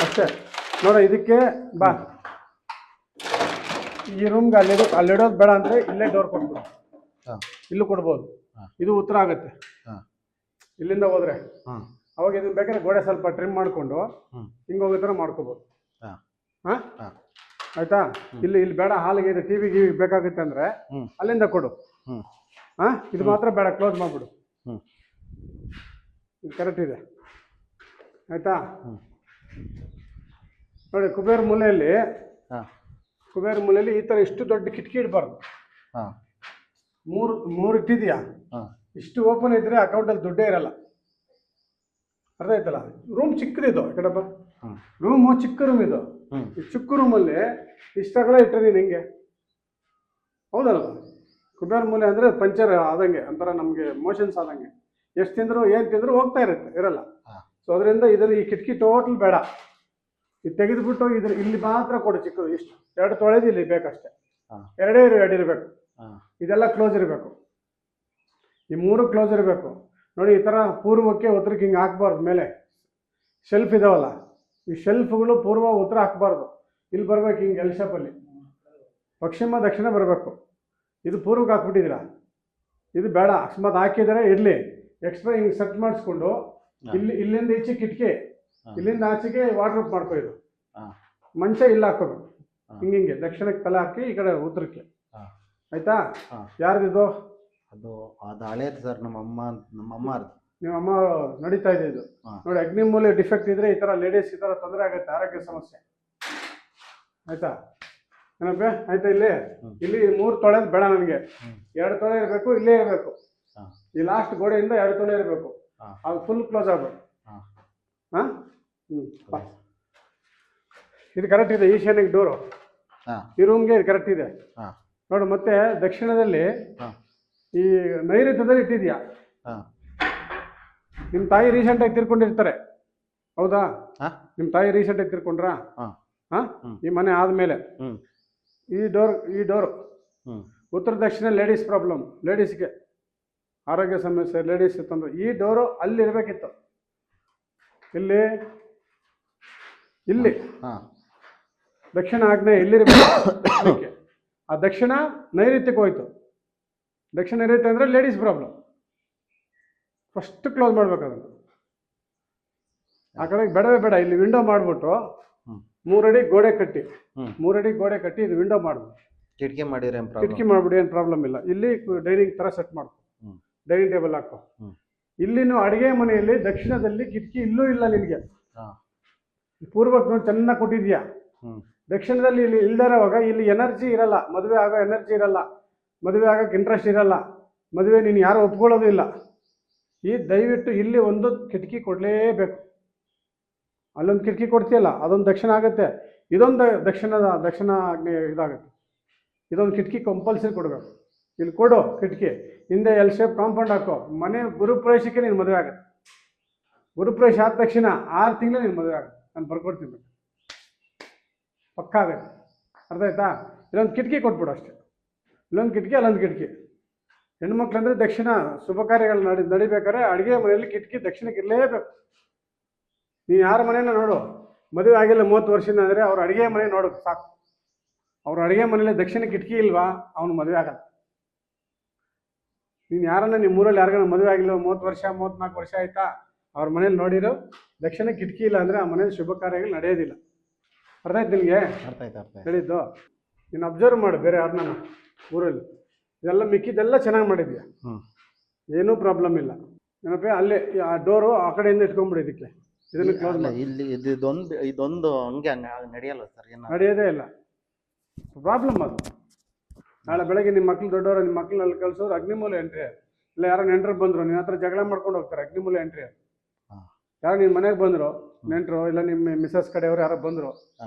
S1: ಅಷ್ಟೇ ನೋಡ. ಇದಕ್ಕೆ ಬಾ. ಈ ರೂಮ್ಗೆ ಅಲ್ಲಿಡೋದು ಬೇಡ ಅಂದರೆ ಇಲ್ಲೇ ಡೋರ್ ಕೊಟ್ಬಿಡು. ಇಲ್ಲೂ ಕೊಡ್ಬೋದು. ಇದು ಉತ್ತರ ಆಗುತ್ತೆ. ಇಲ್ಲಿಂದ ಹೋದ್ರೆ ಅವಾಗ ಇದನ್ನ ಬೇಕಾದ್ರೆ ಗೋಡೆ ಸ್ವಲ್ಪ ಟ್ರಿಮ್ ಮಾಡಿಕೊಂಡು ಹಿಂಗೆ ಹೋಗೋ ಥರ ಮಾಡ್ಕೋಬೋದು. ಆಯ್ತಾ? ಇಲ್ಲಿ ಬೇಡ. ಹಾಲಿಗೆ ಇದು ಟಿವಿ ಗಿವಿ ಬೇಕಾಗುತ್ತೆ ಅಂದರೆ ಅಲ್ಲಿಂದ ಕೊಡು. ಇದು ಮಾತ್ರ ಬೇಡ, ಕ್ಲೋಸ್ ಮಾಡಿಬಿಡು. ಇದು ಕರೆಕ್ಟ್ ಇದೆ. ಆಯ್ತಾ? ನೋಡಿ, ಕುಬೇರ ಮೂಲೆಯಲ್ಲಿ ಈ ಥರ ಇಷ್ಟು ದೊಡ್ಡ ಕಿಟಕಿ ಇಡಬಾರ್ದು. 3 ಇಟ್ಟಿದ್ಯಾ? ಇಷ್ಟು ಓಪನ್ ಇದ್ರೆ ಅಕೌಂಟಲ್ಲಿ ದುಡ್ಡೇ ಇರಲ್ಲ. ಅರ್ಥ ಆಯ್ತಲ್ಲ? ರೂಮ್ ಚಿಕ್ಕದಿದು. ಈ ಕಡೆ ಬಾ. ರೂಮು ಚಿಕ್ಕ ರೂಮ್ ಇದು. ಈ ಚಿಕ್ಕ ರೂಮಲ್ಲಿ ಇಷ್ಟಗಳ ಇಟ್ಟರೆ ನೀನು ಹೆಂಗೆ? ಹೌದಲ್ವ? ಕುಬೇರ ಮೂಲೆ ಅಂದರೆ ಪಂಚರ್ ಆದಂಗೆ, ಒಂಥರ ನಮಗೆ ಮೋಷನ್ಸ್ ಆದಂಗೆ. ಎಷ್ಟು ತಿಂದರೂ ಏನು ತಿಂದರೂ ಹೋಗ್ತಾ ಇರಲ್ಲ. ಸೊ ಅದರಿಂದ ಇದನ್ನು ಈ ಕಿಟಕಿ ಟೋಟಲ್ ಬೇಡ. ಇದು ತೆಗೆದುಬಿಟ್ಟು ಇಲ್ಲಿ ಮಾತ್ರ ಕೊಡು ಚಿಕ್ಕದು. ಇಷ್ಟು 2 ತೊಳೆದು ಇಲ್ಲಿ ಬೇಕಷ್ಟೇ. ಎರಡೇ ಎರಡು ಇರಬೇಕು.
S2: ಹಾ.
S1: ಇದೆಲ್ಲ ಕ್ಲೋಸ್ ಇರಬೇಕು. ಈ ಮೂರು ಕ್ಲೋಸ್ ಇರಬೇಕು. ನೋಡಿ, ಈ ಥರ ಪೂರ್ವಕ್ಕೆ ಉತ್ತರಕ್ಕೆ ಹಿಂಗೆ ಹಾಕ್ಬಾರ್ದು. ಮೇಲೆ ಶೆಲ್ಫ್ ಇದಾವಲ್ಲ, ಈ ಶೆಲ್ಫ್ಗಳು ಪೂರ್ವ ಉತ್ತರ ಹಾಕ್ಬಾರ್ದು. ಇಲ್ಲಿ ಬರ್ಬೇಕು, ಹಿಂಗೆ ಎಲ್ ಶೇಪಲ್ಲಿ ಪಶ್ಚಿಮ ದಕ್ಷಿಣ ಬರಬೇಕು. ಇದು ಪೂರ್ವಕ್ಕೆ ಹಾಕ್ಬಿಟ್ಟಿದ್ದೀರಾ, ಇದು ಬೇಡ. ಅಕಸ್ಮಾತ್ ಹಾಕಿದರೆ ಇರಲಿ, ಎಕ್ಸ್ಟ್ರಾ ಹಿಂಗೆ ಸೆಟ್ ಮಾಡಿಸ್ಕೊಂಡು ಇಲ್ಲಿಂದ ಈಚೆ ಕಿಟಕಿ, ಇಲ್ಲಿಂದ ಆಚೆಗೆ ವಾರ್ಡ್ರೋಬ್ ಮಾಡ್ಕೊ. ಇದು ಮಂಚ ಇಲ್ಲಿ ಹಾಕೋಬೇಕು, ಹಿಂಗೆ ದಕ್ಷಿಣಕ್ಕೆ ತಲೆ ಹಾಕಿ ಈ ಕಡೆ ಉತ್ತರಕ್ಕೆ. ಆಯ್ತಾ? ಯಾರ್ದಿದು?
S2: ಅದು ಹಳೇದು ಸರ್, ನಮ್ಮ ಅಮ್ಮ
S1: ನಿಮ್ಮ ಅಮ್ಮ ನಡೀತಾ ಇದೆ ಇದು. ನೋಡಿ, ಅಗ್ನಿಮೂಲೆ ಡಿಫೆಕ್ಟ್ ಇದ್ರೆ ಈ ಥರ ಲೇಡೀಸ್ ಈ ಥರ ತೊಂದರೆ ಆಗುತ್ತೆ, ಆರೋಗ್ಯ ಸಮಸ್ಯೆ. ಆಯ್ತಾ ಏನಪ್ಪ? ಆಯ್ತಾ? ಇಲ್ಲಿ 3 ತೊಳೆದು ಬೇಡ ನನಗೆ, 2 ತೊಳೆ ಇರಬೇಕು, ಇಲ್ಲೇ ಇರಬೇಕು. ಈ ಲಾಸ್ಟ್ ಗೋಡೆಯಿಂದ 2 ತೊಳೆ ಇರಬೇಕು, ಅದು ಫುಲ್ ಕ್ಲೋಸ್ ಆಗಬೇಕು. ಹಾಂ, ಇದು ಕರೆಕ್ಟ್ ಇದೆ. ಈಶಾನ್ಯಕ್ಕೆ ಡೋರು, ಈ ರೂಮ್ಗೆ ಇದು ಕರೆಕ್ಟ್ ಇದೆ ನೋಡು. ಮತ್ತೆ ದಕ್ಷಿಣದಲ್ಲಿ ಈ ನೈಋತ್ಯದಲ್ಲಿ ಇಟ್ಟಿದ್ಯಾ. ನಿಮ್ಮ ತಾಯಿ ರೀಸೆಂಟಾಗಿ ತಿರ್ಕೊಂಡಿರ್ತಾರೆ, ಹೌದಾ? ನಿಮ್ಮ ತಾಯಿ ರೀಸೆಂಟಾಗಿ ತಿರ್ಕೊಂಡ್ರಾ? ಈ ಮನೆ ಆದಮೇಲೆ ಈ ಡೋರು ಉತ್ತರ ದಕ್ಷಿಣ ಲೇಡೀಸ್ ಪ್ರಾಬ್ಲಮ್, ಲೇಡೀಸ್ಗೆ ಆರೋಗ್ಯ ಸಮಸ್ಯೆ, ಲೇಡೀಸ್ ತಂದು ಈ ಡೋರು ಅಲ್ಲಿ ಇರಬೇಕಿತ್ತು. ಇಲ್ಲಿ ದಕ್ಷಿಣ ಆಗ್ನೇಯ ಇಲ್ಲಿರಬೇಕು. ಆ ದಕ್ಷಿಣ ನೈಋತ್ಯಕ್ಕೆ ಹೋಯ್ತು. ದಕ್ಷಿಣ ನೈಋತ್ಯ ಅಂದರೆ ಲೇಡೀಸ್ ಪ್ರಾಬ್ಲಮ್. ಫಸ್ಟ್ ಕ್ಲೋಸ್ ಮಾಡ್ಬೇಕು ಅದನ್ನು. ಆ ಕಡೆಗೆ ಬೇಡವೇ ಬೇಡ. ಇಲ್ಲಿ ವಿಂಡೋ ಮಾಡಿಬಿಟ್ಟು 3 ಅಡಿ ಗೋಡೆ ಕಟ್ಟಿ, 3 ಅಡಿ ಗೋಡೆ ಕಟ್ಟಿ ಇದು ವಿಂಡೋ ಮಾಡ್ಬೋದು.
S2: ಕಿಟಕಿ ಮಾಡಿದ್ರೆ
S1: ಕಿಟಕಿ ಮಾಡ್ಬಿಡಿ, ಏನು ಪ್ರಾಬ್ಲಮ್ ಇಲ್ಲ. ಇಲ್ಲಿ ಡೈನಿಂಗ್ ಥರ ಸೆಟ್ ಮಾಡ್ಕೊ, ಡೈನಿಂಗ್ ಟೇಬಲ್ ಹಾಕೋ. ಇಲ್ಲಿನೂ ಅಡುಗೆ ಮನೆಯಲ್ಲಿ ದಕ್ಷಿಣದಲ್ಲಿ ಕಿಟಕಿ ಇಲ್ಲೂ ಇಲ್ಲ ನಿನಗೆ. ಪೂರ್ವಕ್ಕೆ ನೋಡಿ ಚೆನ್ನಾಗಿ ಕೊಟ್ಟಿದ್ಯಾ. ದಕ್ಷಿಣದಲ್ಲಿ ಇಲ್ಲಿ ಇಲ್ದಿರೋವಾಗ ಇಲ್ಲಿ ಎನರ್ಜಿ ಇರಲ್ಲ, ಮದುವೆ ಆಗೋ ಎನರ್ಜಿ ಇರಲ್ಲ, ಮದುವೆ ಆಗೋಕ್ಕೆ ಇಂಟ್ರೆಸ್ಟ್ ಇರಲ್ಲ, ಮದುವೆ ನೀನು ಯಾರು ಒಪ್ಕೊಳ್ಳೋದು ಇಲ್ಲ. ದಯವಿಟ್ಟು ಇಲ್ಲಿ ಒಂದು ಕಿಟಕಿ ಕೊಡಲೇಬೇಕು. ಅಲ್ಲೊಂದು ಕಿಟಕಿ ಕೊಡ್ತೀಯಲ್ಲ, ಅದೊಂದು ದಕ್ಷಿಣ ಆಗುತ್ತೆ, ಇದೊಂದು ದಕ್ಷಿಣ ಆಗ್ನೇಯ ಇದಾಗುತ್ತೆ. ಇದೊಂದು ಕಿಟಕಿ ಕಂಪಲ್ಸರಿ ಕೊಡಬೇಕು. ಇಲ್ಲಿ ಕೊಡು ಕಿಟಕಿ, ಹಿಂದೆ ಎಲ್ ಶೇಪ್ ಕಾಂಪೌಂಡ್ ಹಾಕೋ. ಮನೆ ಗುರುಪ್ರವೇಶಕ್ಕೆ ನೀನು ಮದುವೆ ಆಗುತ್ತೆ. ಗುರುಪ್ರವೇಶ ಆದ ತಕ್ಷಣ 6 ತಿಂಗಳು ನೀನು ಮದುವೆ ಆಗುತ್ತೆ. ನಾನು ಬರ್ಕೊಡ್ತೀನಿ, ಪಕ್ಕ ಆಗುತ್ತೆ. ಅರ್ಥ ಆಯ್ತಾ? ಇಲ್ಲೊಂದು ಕಿಟಕಿ ಕೊಟ್ಬಿಡು ಅಷ್ಟೇ. ಇಲ್ಲೊಂದು ಕಿಟಕಿ, ಅಲ್ಲೊಂದು ಕಿಟಕಿ. ಹೆಣ್ಮಕ್ಳಂದರೆ ದಕ್ಷಿಣ ಶುಭ ಕಾರ್ಯಗಳು ನಡಿಬೇಕಾದ್ರೆ ಅಡುಗೆ ಮನೆಯಲ್ಲಿ ಕಿಟಕಿ ದಕ್ಷಿಣಕ್ಕೆ ಇರಲೇಬೇಕು. ನೀನು ಯಾರ ಮನೇನ ನೋಡು, ಮದುವೆ ಆಗಿಲ್ಲ 30 ವರ್ಷದಿಂದ ಅಂದರೆ ಅವ್ರ ಅಡುಗೆ ಮನೆ ನೋಡು ಸಾಕು. ಅವ್ರ ಅಡುಗೆ ಮನೇಲಿ ದಕ್ಷಿಣ ಕಿಟಕಿ ಇಲ್ವಾ, ಅವನು ಮದುವೆ ಆಗಲ್ಲ. ನೀನು ಯಾರನ್ನ ನಿಮ್ಮ ಊರಲ್ಲಿ ಯಾರಿಗಾನ ಮದುವೆ ಆಗಿಲ್ಲ 30 ವರ್ಷ 34 ವರ್ಷ ಆಯ್ತಾ, ಅವ್ರ ಮನೇಲಿ ನೋಡಿರೋ ದಕ್ಷಿಣ ಕಿಟಕಿ ಇಲ್ಲ ಅಂದರೆ ಆ ಮನೇಲಿ ಶುಭ ಕಾರ್ಯಗಳು ನಡೆಯೋದಿಲ್ಲ. ಅರ್ಥ ಆಯ್ತು ನಿನಗೆ?
S2: ಅರ್ಥ ಆಯ್ತು.
S1: ಹೇಳಿದ್ದು ನೀನು ಅಬ್ಸರ್ವ್ ಮಾಡು. ಬೇರೆ ಯಾರನ್ನ ಊರಲ್ಲಿ ಇದೆಲ್ಲ ಮಿಕ್ಕಿದ್ದೆಲ್ಲ ಚೆನ್ನಾಗಿ ಮಾಡಿದ್ಯಾ, ಏನೂ ಪ್ರಾಬ್ಲಮ್ ಇಲ್ಲ. ಏನಪ್ಪ? ಅಲ್ಲೇ ಆ ಡೋರು ಆ ಕಡೆಯಿಂದ ಇಟ್ಕೊಂಡ್ಬಿಡಿ. ಇದನ್ನು ಕ್ಲೋಸ್ ಮಾಡಿ.
S2: ಇಲ್ಲಿ ಇದೊಂದು ಹಂಗೆ ನಡೆಯಲ್ಲ ಸರ್,
S1: ನಡೆಯೋದೇ ಇಲ್ಲ. ಪ್ರಾಬ್ಲಮ್ ಅದು. ನಾಳೆ ಬೆಳಗ್ಗೆ ನಿಮ್ಮ ಮಕ್ಳು ದೊಡ್ಡವರು, ನಿಮ್ಮ ಮಕ್ಳನ್ನ ಅಲ್ಲಿ ಕಳಿಸೋರು ಅಗ್ನಿಮೂಲ ಎಂಟ್ರಿ. ಇಲ್ಲ ಯಾರೋ ನೆಂಟರು ಬಂದರು, ನಿನ್ನ ಹತ್ರ ಜಗಳ ಮಾಡ್ಕೊಂಡು ಹೋಗ್ತಾರೆ. ಅಗ್ನಿಮೂಲ ಎಂಟ್ರಿ. ಯಾರು ನಿನ್ನ ಮನೆಗೆ ಬಂದರು ನೆಂಟರು, ಇಲ್ಲ ನಿಮ್ಮ ಮಿಸಸ್ ಕಡೆಯವರು ಯಾರೋ ಬಂದರು,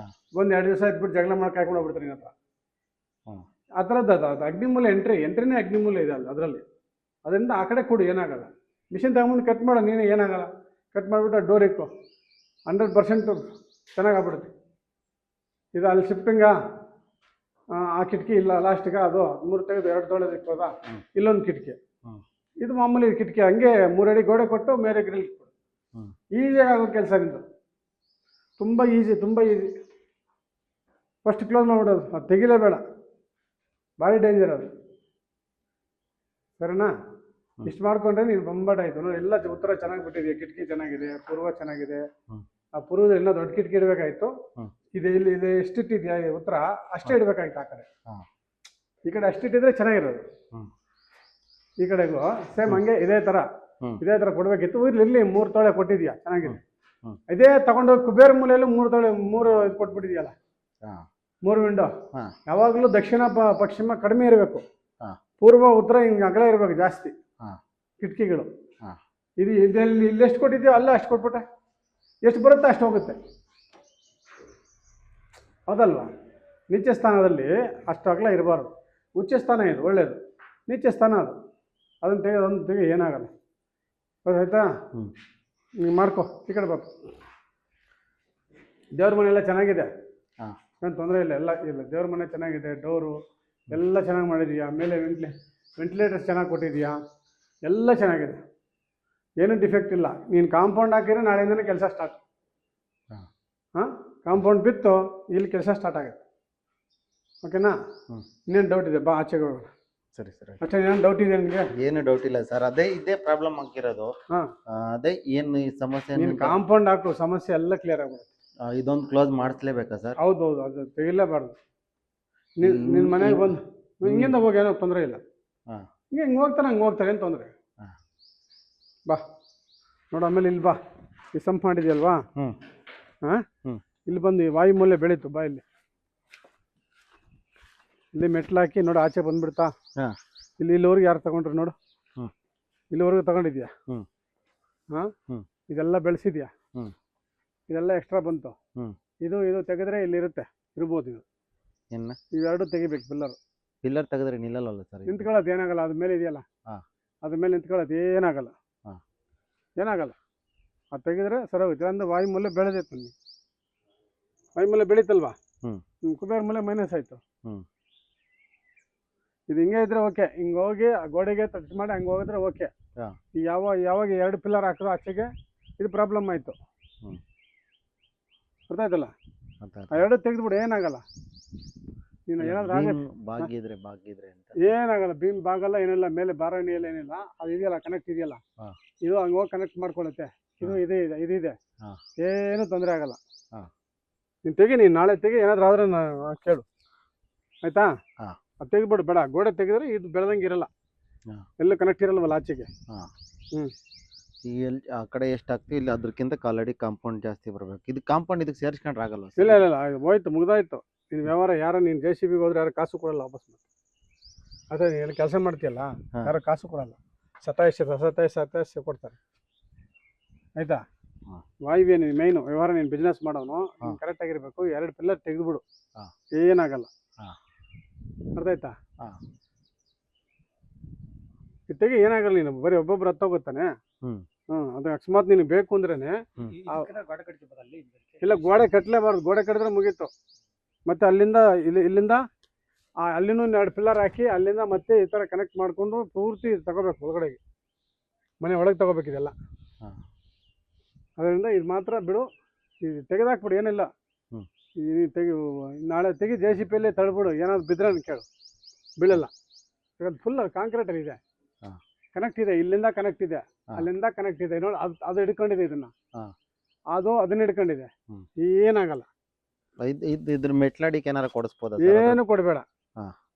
S1: ಬಂದು 2 ದಿವಸ ಇಟ್ಬಿಟ್ಟು ಜಗಳ ಮಾಡಿ ಕಾಯ್ಕೊಂಡು ಹೋಗ್ಬಿಡ್ತಾರೆ ನಿನ್ನ ಹತ್ರ. ಆ ಥರದ್ದು ಅದು ಅಗ್ನಿಮೂಲ ಎಂಟ್ರಿನೇ ಅಗ್ನಿಮೂಲ ಇದೆ ಅಲ್ಲ ಅದರಲ್ಲಿ. ಅದರಿಂದ ಆ ಕಡೆ ಕೊಡು, ಏನಾಗಲ್ಲ. ಮಿಷಿನ್ ತಗೊಂಡು ಕಟ್ ಮಾಡೋ, ನೀನೇ ಏನಾಗಲ್ಲ. ಕಟ್ ಮಾಡಿಬಿಟ್ಟು ಆ ಡೋರ್ ಇಕ್ಕು, 100% ಚೆನ್ನಾಗಾಗ್ಬಿಡುತ್ತೆ. ಇದು ಅಲ್ಲಿ ಶಿಫ್ಟಿಂಗಾ, ಆ ಕಿಟಕಿ ಇಲ್ಲ ಲಾಸ್ಟಿಗೆ, ಅದು 3 ತೆಗೆದು 2 ತೊಳೆದು ಇಕ್ಕೋದಾ. ಇಲ್ಲೊಂದು ಕಿಟಕಿ, ಇದು ಮಾಮೂಲಿ ಕಿಟಕಿ. ಹಂಗೆ 3 ಅಡಿ ಗೋಡೆ ಕೊಟ್ಟು ಮೇಲೆ ಗ್ರಿಲ್ ಕೊಡು. ಈಸಿಯಾಗಿ ಆಗೋ ಕೆಲಸ ನಿಂದು, ತುಂಬ ಈಸಿ. ಫಸ್ಟ್ ಕ್ಲೋಸ್ ಮಾಡಿಬಿಡೋದು, ಅದು ತೆಗಿಲೇಬೇಡ, ಭಾರಿ ಡೇಂಜರ್ ಅದು. ಸರಿನಾ? ಇಷ್ಟು ಮಾಡ್ಕೊಂಡ್ರೆ ನೀನು ಬಂಬಾಟ್ ಆಯಿತು ನೋಡಿ. ಎಲ್ಲ ಉತ್ತರ ಚೆನ್ನಾಗಿ ಬಿಟ್ಟಿದೆಯಾ, ಕಿಟಕಿ ಚೆನ್ನಾಗಿದೆ, ಪೂರ್ವ ಚೆನ್ನಾಗಿದೆ. ಆ ಪೂರ್ವದಲ್ಲಿ ಇನ್ನೂ ದೊಡ್ಡ ಕಿಟಕಿ ಇಡಬೇಕಾಯ್ತು. ಇಲ್ಲಿ ಎಷ್ಟಿಟ್ಟಿದ್ಯಾ ಉತ್ತರ ಅಷ್ಟೇ ಇಡಬೇಕಾಯ್ತು. ಆ ಕಡೆ ಈ ಕಡೆ ಅಷ್ಟಿಟ್ಟಿದ್ರೆ ಚೆನ್ನಾಗಿರೋದು. ಈ ಕಡೆಗೂ ಸೇಮ್ ಹಂಗೆ ಇದೇ ಥರ ಕೊಡಬೇಕಿತ್ತು. ಇರಲಿ 3 ತೊಳೆ ಕೊಟ್ಟಿದ್ಯಾ, ಚೆನ್ನಾಗಿದೆ. ಇದೇ ತಗೊಂಡೋಗಿ ಕುಬೇರ ಮೂಲೆಯಲ್ಲೂ 3 ತೊಳೆ 3 ಇದು ಕೊಟ್ಬಿಟ್ಟಿದ್ಯಲ್ಲ, 3 ವಿಂಡೋ. ಯಾವಾಗಲೂ ದಕ್ಷಿಣ ಪಶ್ಚಿಮ ಕಡಿಮೆ ಇರಬೇಕು, ಪೂರ್ವ ಉತ್ತರ ಹಿಂಗೆ ಅಗಲ ಇರಬೇಕು ಜಾಸ್ತಿ ಕಿಟಕಿಗಳು. ಇಲ್ಲೆಷ್ಟು ಕೊಟ್ಟಿದ್ಯೋ ಅಲ್ಲೇ ಅಷ್ಟು ಕೊಟ್ಬಿಟ್ಟೆ, ಎಷ್ಟು ಬರುತ್ತೆ ಅಷ್ಟು ಹೋಗುತ್ತೆ. ಹೌದಲ್ವಾ? ನೀಚ ಸ್ಥಾನದಲ್ಲಿ ಅಷ್ಟು ಅಗಲ ಇರಬಾರ್ದು. ಉಚ್ಚ ಸ್ಥಾನ ಇದು ಒಳ್ಳೆಯದು, ನೀಚ ಸ್ಥಾನ ಅದನ್ನು ತೆಗೆ ಏನಾಗಲ್ಲ. ಆಯ್ತಾ? ನೀವು ಮಾಡ್ಕೊ. ಈ ಕಡೆ ಬಾಪ, ದೇವ್ರ ಮನೆ ಎಲ್ಲ ಚೆನ್ನಾಗಿದೆ, ಏನು ತೊಂದರೆ ಇಲ್ಲ. ಎಲ್ಲ ಇಲ್ಲ, ದೇವ್ರ ಮನೆ ಚೆನ್ನಾಗಿದೆ. ಡೋರು ಎಲ್ಲ ಚೆನ್ನಾಗಿ ಮಾಡಿದೀಯಾ, ಮೇಲೆ ವೆಂಟಿಲೇಟರ್ಸ್ ಚೆನ್ನಾಗಿ ಕೊಟ್ಟಿದೀಯಾ, ಎಲ್ಲ ಚೆನ್ನಾಗಿದೆ, ಏನೂ ಡಿಫೆಕ್ಟ್ ಇಲ್ಲ. ನೀನು ಕಾಂಪೌಂಡ್ ಹಾಕಿದ್ರೆ ನಾಳೆಯಿಂದನೇ ಕೆಲಸ ಸ್ಟಾರ್ಟ್.
S2: ಹಾಂ
S1: ಹಾಂ, ಕಾಂಪೌಂಡ್ ಬಿತ್ತು ಇಲ್ಲಿ ಕೆಲಸ ಸ್ಟಾರ್ಟ್ ಆಗುತ್ತೆ. ಓಕೆನಾ?
S2: ಹ್ಞೂ
S1: ಇನ್ನೇನು ಡೌಟ್ ಇದೆ? ಬಾ ಆಚೆಗೆ ಹೋಗೋಣ.
S2: ಸರಿ ಸರಿ.
S1: ಅಷ್ಟೇ, ಏನು ಡೌಟ್ ಇದೆ ನಿನಗೆ?
S2: ಏನು ಡೌಟ್ ಇಲ್ಲ ಸರ್, ಅದೇ ಇದೇ ಪ್ರಾಬ್ಲಮ್ ಆಗಿರೋದು.
S1: ಹಾಂ,
S2: ಅದೇ ಏನು ಈ ಸಮಸ್ಯೆ
S1: ನೀನು ಕಾಂಪೌಂಡ್ ಹಾಕು, ಸಮಸ್ಯೆ ಎಲ್ಲ ಕ್ಲಿಯರ್ ಆಗ್ಬಿಡುತ್ತೆ.
S2: ಇದೊಂದು ಕ್ಲೋಸ್ ಮಾಡಿಸ್ಲೇಬೇಕಾ ಸರ್?
S1: ಹೌದು, ಅದು ತೆಗಿಲೇಬಾರ್ದು. ನಿನ್ನ ಮನೆಗೆ ಬಂದು ಹಿಂಗಿಂದ ಹೋಗಿ ಏನೋ ತೊಂದರೆ ಇಲ್ಲ.
S2: ಹಾಂ,
S1: ಹಿಂಗೆ ಹೋಗ್ತಾರೆ, ಹಂಗೆ ಹೋಗ್ತಾರೆ, ಏನು ತೊಂದರೆ.
S2: ಹಾಂ
S1: ಬಾ ನೋಡು, ಆಮೇಲೆ ಇಲ್ಲಿ ಬಾ, ಈ ಸಂಪ್ ಮಾಡಿದೆಯಲ್ವಾ?
S2: ಹ್ಞೂ
S1: ಹಾಂ,
S2: ಹ್ಞೂ
S1: ಇಲ್ಲಿ ಬಂದು ಈ ವಾಯುಮೂಲೆ ಬೆಳೀತು ಬಾ, ಇಲ್ಲಿ ಮೆಟ್ಲಾಕಿ ನೋಡು, ಆಚೆ ಬಂದ್ಬಿಡ್ತಾ.
S2: ಹಾಂ,
S1: ಇಲ್ಲಿವರೆಗೂ ಯಾರು ತಗೊಂಡ್ರು ನೋಡು.
S2: ಹ್ಞೂ,
S1: ಇಲ್ಲಿವರೆಗೂ ತಗೊಂಡಿದ್ಯಾ?
S2: ಹ್ಞೂ
S1: ಹಾಂ,
S2: ಹ್ಞೂ
S1: ಇದೆಲ್ಲ ಬೆಳೆಸಿದ್ಯಾ?
S2: ಹ್ಞೂ,
S1: ಇದೆಲ್ಲ ಎಕ್ಸ್ಟ್ರಾ ಬಂತು.
S2: ಹ್ಞೂ,
S1: ಇದು ತೆಗೆದ್ರೆ ಇಲ್ಲಿರುತ್ತೆ, ಇರ್ಬೋದು. ಇದು
S2: ಏನು
S1: ಇವೆರಡು ತೆಗಿಬೇಕು.
S2: ಪಿಲ್ಲರ್ ತೆಗೆದ್ರೆ ನಿಲ್ಲಲ್ಲ ಸರ್?
S1: ನಿಂತ್ಕೊಳ್ಳೋದು ಏನಾಗಲ್ಲ, ಅದ್ರ ಮೇಲೆ ಇದೆಯಲ್ಲ,
S2: ಹಾಂ,
S1: ಅದ್ರ ಮೇಲೆ ನಿಂತ್ಕೊಳ್ಳೋದು ಏನಾಗಲ್ಲ.
S2: ಹಾಂ,
S1: ಏನಾಗಲ್ಲ, ಅದು ತೆಗೆದ್ರೆ ಸರಿ ಹೋಗುತ್ತೆ. ಅಂದ್ರೆ ವಾಯುಮೂಲೆ ಬೆಳೆದೈತೆ, ವಾಯುಮೂಲೆ ಬೆಳೀತಲ್ವಾ?
S2: ಹ್ಞೂ,
S1: ಕುಬೇರ ಮೂಲೆ ಮೈನಸ್ ಆಯಿತು.
S2: ಹ್ಞೂ,
S1: ಇದು ಹಿಂಗೆ ಇದ್ರೆ ಓಕೆ, ಹಿಂಗೆ ಹೋಗಿ ಆ ಗೋಡೆಗೆ ಟಚ್ ಮಾಡಿ ಹಂಗೆ ಹೋಗಿದ್ರೆ ಓಕೆ.
S2: ಹಾಂ,
S1: ಯಾವಾಗ 2 ಪಿಲ್ಲರ್ ಹಾಕಿದ್ರು ಆಚೆಗೆ ಇದು ಪ್ರಾಬ್ಲಮ್ ಆಯಿತು.
S2: ಹ್ಞೂ,
S1: ಗೊತ್ತಾಯ್ತಲ್ಲ?
S2: ಅರ್ಥ
S1: ಆ 2 ತೆಗೆದ್ಬಿಡು, ಏನಾಗಲ್ಲ. ನೀನು ಏನಾದ್ರೂ ಆಗತ್ತೆ,
S2: ಬಾಗಿದ್ರೆ ಅಂತ
S1: ಏನಾಗಲ್ಲ. ಬೀಮ್ ಬಾಗಲ್ಲ, ಏನಿಲ್ಲ. ಮೇಲೆ ಬಾರಣಿ ಎಲ್ಲ ಏನಿಲ್ಲ, ಅದು ಇದೆಯಲ್ಲ, ಕನೆಕ್ಟ್ ಇದೆಯಲ್ಲ,
S2: ಹಾಂ, ಇದು
S1: ಹಂಗೆ ಹೋಗಿ ಕನೆಕ್ಟ್ ಮಾಡ್ಕೊಳ್ಳುತ್ತೆ. ಇದಿದೆ,
S2: ಹಾಂ,
S1: ಏನು ತೊಂದರೆ ಆಗಲ್ಲ.
S2: ಹಾಂ,
S1: ನೀನು ನಾಳೆ ತೆಗಿ, ಏನಾದರೂ ಆದ್ರೆ ಕೇಳು, ಆಯ್ತಾ?
S2: ಹಾಂ,
S1: ಅದು ತೆಗಿಬಿಡು, ಬೇಡ. ಗೋಡೆ ತೆಗೆದ್ರೆ ಇದು ಬೆಳೆದಂಗೆ ಇರಲ್ಲ,
S2: ಹಾಂ,
S1: ಎಲ್ಲೂ ಕನೆಕ್ಟ್ ಇರಲ್ವಲ್ಲ ಆಚೆಗೆ.
S2: ಹಾಂ.
S1: ಹ್ಞೂ,
S2: ಈ ಎಲ್ಲಿ ಆ ಕಡೆ ಎಷ್ಟು ಆಗ್ತೀವಿ ಇಲ್ಲಿ ಅದಕ್ಕಿಂತ ಆಲ್ರೆಡಿ ಕಾಂಪೌಂಡ್ ಜಾಸ್ತಿ ಬರಬೇಕು. ಇದು ಕಾಂಪೌಂಡ್ ಇದಕ್ಕೆ ಸೇರಿಸ್ಕೊಂಡ್ರೆ ಆಗಲ್ಲ
S1: ಇಲ್ಲ, ಹೋಯ್ತು, ಮುಗ್ದಾಯ್ತು. ನಿನ್ನ ವ್ಯವಹಾರ. ಯಾರು ನೀನು JCB ಹೋದ್ರೆ ಯಾರು ಕಾಸು ಕೊಡಲ್ಲ ವಾಪಸ್. ಅದೇ ನೀನು ಕೆಲಸ ಮಾಡ್ತೀಯಲ್ಲ, ಯಾರು ಕಾಸು ಕೊಡಲ್ಲ. ಸತಾಯಿಸಿ ಕೊಡ್ತಾರೆ, ಆಯ್ತಾ? ವಾಯುವ್ಯ ನೀನು ಮೇಯ್ನು ವ್ಯವಹಾರ. ನೀನು ಬಿಸ್ನೆಸ್ ಮಾಡೋನು, ನೀನು ಕರೆಕ್ಟಾಗಿರ್ಬೇಕು. 2 ಪಿಲ್ಲರ್ ತೆಗೆದುಬಿಡು, ಏನಾಗಲ್ಲ. ಅರ್ಥ ಆಯ್ತಾ? ತೆಗಿ, ಏನಾಗಲ್ಲ. ನೀನು ಬರೀ ಒಬ್ಬೊಬ್ರು ಹತ್ತೋಗುತ್ತಾನೆ. ಅದು ಅಕಸ್ಮಾತ್ ನಿನಗೆ ಬೇಕು ಅಂದ್ರೇನೆ ಇಲ್ಲ, ಗೋಡೆ ಕಟ್ಟಲೇಬಾರ್ದು. ಗೋಡೆ ಕಟ್ಟಿದ್ರೆ ಮುಗೀತು. ಮತ್ತೆ ಅಲ್ಲಿಂದ ಇಲ್ಲಿಂದ ಅಲ್ಲಿನೂ 2 ಪಿಲ್ಲರ್ ಹಾಕಿ, ಅಲ್ಲಿಂದ ಮತ್ತೆ ಈ ಥರ ಕನೆಕ್ಟ್ ಮಾಡಿಕೊಂಡು ಪೂರ್ತಿ ತಗೋಬೇಕು, ಒಳಗಡೆಗೆ ಮನೆ ಒಳಗೆ ತಗೋಬೇಕಿದೆಲ್ಲ. ಅದರಿಂದ ಇದು ಮಾತ್ರ ಬಿಡು, ಇದು ತೆಗೆದಾಕ್ಬಿಡು, ಏನಿಲ್ಲ. ನಾಳೆ ತೆಗಿ, JCBಯಲ್ಲಿ ತಳ್ಬಿಡು. ಏನಾದ್ರು ಬಿದ್ದರೆ ಕೇಳು, ಬೀಳಲ್ಲ. ಫುಲ್ ಕಾಂಕ್ರೀಟಲ್ಲಿ ಇದೆ, ಕನೆಕ್ಟ್ ಇದೆ. ಇಲ್ಲಿಂದ ಕನೆಕ್ಟ್ ಇದೆ, ಅಲ್ಲಿಂದ ಕನೆಕ್ಟ್ ಇದೆ. ನೋಡಿ, ಅದು ಹಿಡ್ಕೊಂಡಿದೆ, ಇದನ್ನ ಅದನ್ನ ಹಿಡ್ಕೊಂಡಿದೆ, ಏನಾಗಲ್ಲ.
S2: ಇದ್ರ ಮೆಟ್ಲಾಡಿಗೆ ಏನಾರ ಕೊಡಿಸ್ಬೋದ?
S1: ಏನು ಕೊಡಬೇಡ,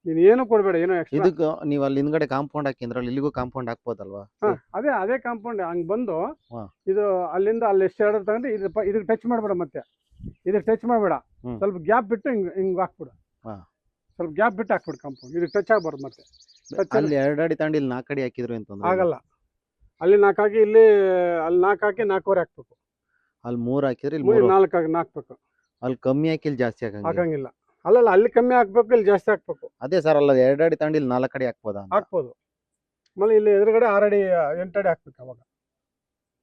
S1: ನೀನು ಏನು ಕೊಡಬೇಡ. ಏನೋ
S2: ಇದಕ್ಕೆ ನೀವು ಅಲ್ಲಿ ಹಿಂದ್ಗಡೆ ಕಾಂಪೌಂಡ್ ಹಾಕಿದ್ರಲ್ಲ, ಇಲ್ಲಿಗೂ ಕಾಂಪೌಂಡ್ ಹಾಕ್ಬೋದಲ್ವಾ?
S1: ಅದೇ ಕಾಂಪೌಂಡ್ ಹಂಗೆ ಬಂದು ಇದು ಅಲ್ಲಿಂದ ಅಲ್ಲಿ ಎಷ್ಟು ಎರಡು ತಗೊಂಡು ಇದಕ್ಕೆ ಟಚ್ ಮಾಡಬೇಡ. ಮತ್ತೆ ಇದಕ್ಕೆ ಟಚ್ ಮಾಡಬೇಡ, ಸ್ವಲ್ಪ ಗ್ಯಾಪ್ ಬಿಟ್ಟು ಹಿಂಗೆ ಹಾಕ್ಬಿಡು. ಸ್ವಲ್ಪ ಗ್ಯಾಪ್ ಬಿಟ್ಟು ಹಾಕ್ಬಿಡು ಕಾಂಪೌಂಡ್. ಇದಕ್ಕೆ ಟಚ್ ಆಗಬಾರ್ದು. ಮತ್ತೆ
S2: ಅಲ್ಲಿ 2 ಅಡಿ ತಾಂಡಿ ಇಲ್ಲಿ 4 ಅಡಿ ಹಾಕಿದ್ರು ಅಂತ
S1: ಆಗಲ್ಲ. ಅಲ್ಲಿ 4 ಹಾಕಿ, ಇಲ್ಲಿ ಅಲ್ಲಿ 4 ಹಾಕಿ 4.5 ಹಾಕ್ಬೇಕು.
S2: ಅಲ್ಲಿ 3 ಹಾಕಿದ್ರೆ ಇಲ್ಲಿ
S1: 4 ಹಾಕ್ಬೇಕು.
S2: ಅಲ್ಲಿ ಕಮ್ಮಿ ಹಾಕಿ ಇಲ್ಲಿ ಜಾಸ್ತಿ
S1: ಹಾಕಂಗಿಲ್ಲ. ಅಲ್ಲಲ್ಲ, ಅಲ್ಲಿ ಕಮ್ಮಿ ಹಾಕ್ಬೇಕು, ಇಲ್ಲಿ ಜಾಸ್ತಿ ಹಾಕ್ಬೇಕು.
S2: ಅದೇ ಸರ್, ಅಲ್ಲ 2 ಅಡಿ ತಾಂಡಿ ಇಲ್ಲಿ 4 ಅಡಿ ಹಾಕ್ಬೋದಾ?
S1: ಹಾಕ್ಬೋದು. ಆಮೇಲೆ ಇಲ್ಲಿ ಎದುರುಗಡೆ 6 ಅಡಿ 8 ಅಡಿ ಹಾಕ್ಬೇಕು. ಅವಾಗ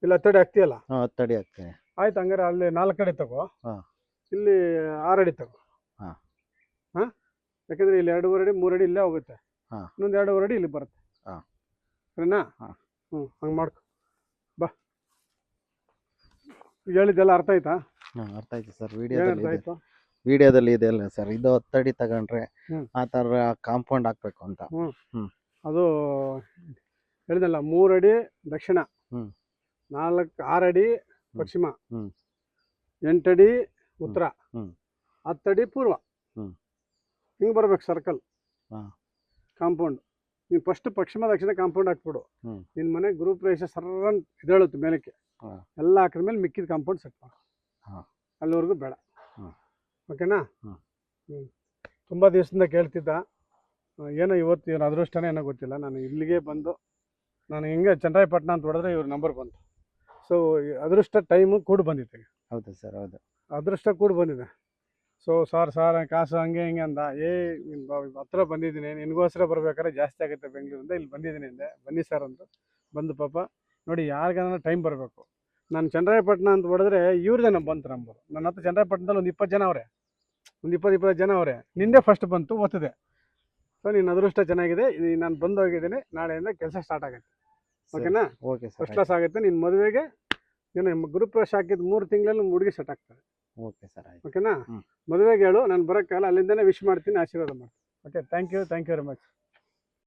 S1: ಇಲ್ಲಿ 10 ಅಡಿ ಹಾಕ್ತೀಯಲ್ಲ,
S2: 10 ಅಡಿ ಹಾಕ್ತೇನೆ.
S1: ಆಯ್ತು. ಹಂಗಾರೆ ಅಲ್ಲಿ 4 ಅಡಿ ತಗೋ, ಇಲ್ಲಿ 6 ಅಡಿ ತಗೋ. ಯಾಕಂದ್ರೆ ಇಲ್ಲಿ 2.5 ಅಡಿ 3 ಅಡಿ ಇಲ್ಲೇ ಹೋಗುತ್ತೆ, ಇನ್ನೊಂದು 2.5 ಅಡಿ ಇಲ್ಲಿ ಬರುತ್ತೆ. ಸರಿನಾ? ಹಂಗೆ ಮಾಡ್ಕೊ ಬಾ. ಹೇಳಿದ್ದೆಲ್ಲ ಅರ್ಥ ಆಯ್ತಾ?
S2: ಅರ್ಥ ಆಯ್ತು ಸರ್.
S1: ವಿಡಿಯೋದಲ್ಲಿ
S2: ಇದೆ ಅಲ್ಲ ಸರ್, ಇದು 10 ಅಡಿ ತಗೊಂಡ್ರೆ ಆ ಥರ ಕಾಂಪೌಂಡ್ ಹಾಕ್ಬೇಕು ಅಂತ.
S1: ಅದು ಹೇಳಿದಲ್ಲ, 3 ಅಡಿ ದಕ್ಷಿಣ, 6 ಅಡಿ ಪಶ್ಚಿಮ, 8 ಅಡಿ ಉತ್ತರ, 10 ಅಡಿ ಪೂರ್ವ. ಹಿಂಗೆ ಬರ್ಬೇಕು ಸರ್ಕಲ್ ಕಾಂಪೌಂಡ್. ನೀನು ಫಸ್ಟ್ ಪಶ್ಚಿಮ ದಕ್ಷಿಣ ಕಾಂಪೌಂಡ್ ಹಾಕ್ಬಿಡು. ನಿನ್ನ ಮನೆ ಗ್ರೂಪ್ ಪ್ರವೇಶ ಸರ್ರನ್ ಇದೇಳುತ್ತೆ ಮೇಲಕ್ಕೆ. ಎಲ್ಲ ಹಾಕಿದ್ಮೇಲೆ ಮಿಕ್ಕಿದ ಕಾಂಪೌಂಡ್ ಸೆಟ್ ಮಾಡು. ಅಲ್ಲಿವರೆಗೂ ಬೇಡ. ಓಕೆನಾ? ತುಂಬ ದಿವಸದಿಂದ ಕೇಳ್ತಿದ್ದ. ಏನೋ ಇವತ್ತು ಏನು ಅದೃಷ್ಟನೇ ಏನೋ ಗೊತ್ತಿಲ್ಲ. ನಾನು ಇಲ್ಲಿಗೆ ಬಂದು ನಾನು ಹಿಂಗೆ ಚನ್ನರಾಯಪಟ್ಟಣ ಅಂತ ಹೊಡೆದ್ರೆ ಇವ್ರ ನಂಬರ್ ಬಂತು. ಸೊ ಅದೃಷ್ಟ ಟೈಮು ಕೂಡ ಬಂದಿತ್ತು.
S2: ಹೌದು ಸರ್, ಹೌದು,
S1: ಅದೃಷ್ಟ ಕೂಡ ಬಂದಿದೆ. ಸೊ ಸಾರ್ ಕಾಸು ಹಂಗೆ ಹಿಂಗೆ ಅಂದ. ಹತ್ರ ಬಂದಿದ್ದೀನಿ, ನಿನಗೋಸ್ಕರ ಬರ್ಬೇಕಾದ್ರೆ ಜಾಸ್ತಿ ಆಗುತ್ತೆ ಬೆಂಗಳೂರಿಂದ, ಇಲ್ಲಿ ಬಂದಿದ್ದೀನಿ ಅಂದೆ. ಬನ್ನಿ ಸರ್ ಅಂತ ಬಂದು ಪಾಪ ನೋಡಿ, ಯಾರಿಗಾನ ಟೈಮ್ ಬರಬೇಕು. ನಾನು ಚನ್ನರಾಯಪಟ್ಟಣ ಅಂತ ಹೊಡೆದ್ರೆ ಇವ್ರದೇ ಬಂತು ನಂಬರು. ನನ್ನ ಹತ್ರ ಚನ್ನರಾಯಪಟ್ಟಣದಲ್ಲಿ ಒಂದು 20 ಜನ ಅವರೇ, ಒಂದು 20-25 ಜನ ಅವರೇ. ನಿಂದೇ ಫಸ್ಟ್ ಬಂತು, ಓದ್ತಿದೆ. ಸೊ ನಿನ್ನ ಅದೃಷ್ಟ ಚೆನ್ನಾಗಿದೆ, ನಾನು ಬಂದು ಹೋಗಿದ್ದೀನಿ, ನಾಳೆಯಿಂದ ಕೆಲಸ ಸ್ಟಾರ್ಟ್ ಆಗುತ್ತೆ. ಓಕೆನಾ?
S2: Okay sir.
S1: ಫಸ್ಟ್ ಕ್ಲಾಸ್ ಆಗುತ್ತೆ. ನಿನ್ನ ಮದುವೆಗೆ ನೀನು ಗುರುಪ್ರವೇಶ ಹಾಕಿದ 3 ತಿಂಗಳಲ್ಲಿ ಹುಡುಗಿ ಸೆಟ್ ಆಗ್ತಾರೆ.
S2: ಓಕೆ ಸರ್, ಆಯ್ತು.
S1: ಓಕೆನಾ?
S2: ಹ್ಮ್.
S1: ಮದುವೆಗೆ ಹೇಳು, ನಾನು ಬರೋಕ್ಕಲ್ಲ, ಅಲ್ಲಿಂದನೇ ವಿಶ್ ಮಾಡ್ತೀನಿ, ಆಶೀರ್ವಾದ ಮಾಡ್ತೀನಿ. Okay, thank you very much.